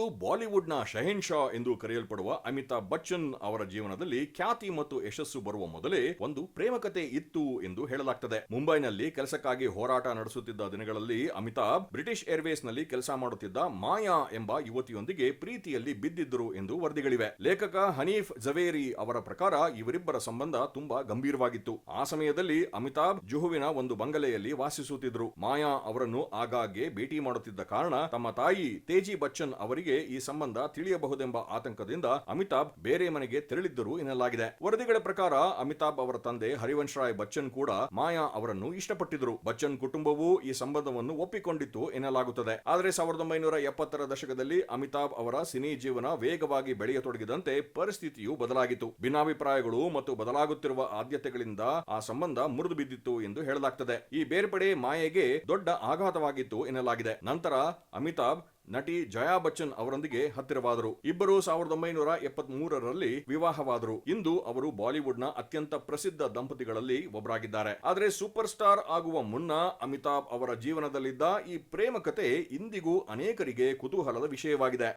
ಇಂದು ಬಾಲಿವುಡ್ನ ಶಹೆನ್ಶಾ ಎಂದು ಕರೆಯಲ್ಪಡುವ ಅಮಿತಾಬ್ ಬಚ್ಚನ್ ಅವರ ಜೀವನದಲ್ಲಿ ಖ್ಯಾತಿ ಮತ್ತು ಯಶಸ್ಸು ಬರುವ ಮೊದಲೇ ಒಂದು ಪ್ರೇಮ ಕಥೆ ಇತ್ತು ಎಂದು ಹೇಳಲಾಗ್ತದೆ. ಮುಂಬೈನಲ್ಲಿ ಕೆಲಸಕ್ಕಾಗಿ ಹೋರಾಟ ನಡೆಸುತ್ತಿದ್ದ ದಿನಗಳಲ್ಲಿ ಅಮಿತಾಬ್ ಬ್ರಿಟಿಷ್ ಏರ್ವೇಸ್ ನಲ್ಲಿ ಕೆಲಸ ಮಾಡುತ್ತಿದ್ದ ಮಾಯಾ ಎಂಬ ಯುವತಿಯೊಂದಿಗೆ ಪ್ರೀತಿಯಲ್ಲಿ ಬಿದ್ದಿದ್ದರು ಎಂದು ವರದಿಗಳಿವೆ. ಲೇಖಕ ಹನೀಫ್ ಜವೇರಿ ಅವರ ಪ್ರಕಾರ ಇವರಿಬ್ಬರ ಸಂಬಂಧ ತುಂಬಾ ಗಂಭೀರವಾಗಿತ್ತು. ಆ ಸಮಯದಲ್ಲಿ ಅಮಿತಾಬ್ ಜುಹುವಿನ ಒಂದು ಬಂಗಲೆಯಲ್ಲಿ ವಾಸಿಸುತ್ತಿದ್ದರು. ಮಾಯಾ ಅವರನ್ನು ಆಗಾಗ್ಗೆ ಭೇಟಿ ಮಾಡುತ್ತಿದ್ದ ಕಾರಣ ತಮ್ಮ ತಾಯಿ ತೇಜಿ ಬಚ್ಚನ್ ಅವರಿಗೆ ಈ ಸಂಬಂಧ ತಿಳಿಯಬಹುದೆಂಬ ಆತಂಕದಿಂದ ಅಮಿತಾಬ್ ಬೇರೆ ಮನೆಗೆ ತೆರಳಿದ್ದರು ಎನ್ನಲಾಗಿದೆ. ವರದಿಗಳ ಪ್ರಕಾರ ಅಮಿತಾಬ್ ಅವರ ತಂದೆ ಹರಿವಂಶ್ ರಾಯ್ ಬಚ್ಚನ್ ಕೂಡ ಮಾಯಾ ಅವರನ್ನು ಇಷ್ಟಪಟ್ಟಿದ್ದರು. ಬಚ್ಚನ್ ಕುಟುಂಬವು ಈ ಸಂಬಂಧವನ್ನು ಒಪ್ಪಿಕೊಂಡಿತ್ತು ಎನ್ನಲಾಗುತ್ತದೆ. ಆದರೆ 1970ರ ದಶಕದಲ್ಲಿ ಅಮಿತಾಬ್ ಅವರ ಸಿನಿ ಜೀವನ ವೇಗವಾಗಿ ಬೆಳೆಯತೊಡಗಿದಂತೆ ಪರಿಸ್ಥಿತಿಯು ಬದಲಾಗಿತ್ತು. ಭಿನ್ನಾಭಿಪ್ರಾಯಗಳು ಮತ್ತು ಬದಲಾಗುತ್ತಿರುವ ಆದ್ಯತೆಗಳಿಂದ ಆ ಸಂಬಂಧ ಮುರಿದು ಬಿದ್ದಿತ್ತು ಎಂದು ಹೇಳಲಾಗ್ತದೆ. ಈ ಬೇರ್ಪಡೆ ಮಾಯೆಗೆ ದೊಡ್ಡ ಆಘಾತವಾಗಿತ್ತು ಎನ್ನಲಾಗಿದೆ. ನಂತರ ಅಮಿತಾಬ್ ನಟಿ ಜಯಾ ಬಚ್ಚನ್ ಅವರೊಂದಿಗೆ ಹತ್ತಿರವಾದರು. ಇಬ್ಬರು 1973ರಲ್ಲಿ ವಿವಾಹವಾದರು. ಇಂದು ಅವರು ಬಾಲಿವುಡ್ನ ಅತ್ಯಂತ ಪ್ರಸಿದ್ಧ ದಂಪತಿಗಳಲ್ಲಿ ಒಬ್ಬರಾಗಿದ್ದಾರೆ. ಆದರೆ ಸೂಪರ್ ಸ್ಟಾರ್ ಆಗುವ ಮುನ್ನ ಅಮಿತಾಬ್ ಅವರ ಜೀವನದಲ್ಲಿದ್ದ ಈ ಪ್ರೇಮ ಕಥೆ ಇಂದಿಗೂ ಅನೇಕರಿಗೆ ಕುತೂಹಲದ ವಿಷಯವಾಗಿದೆ.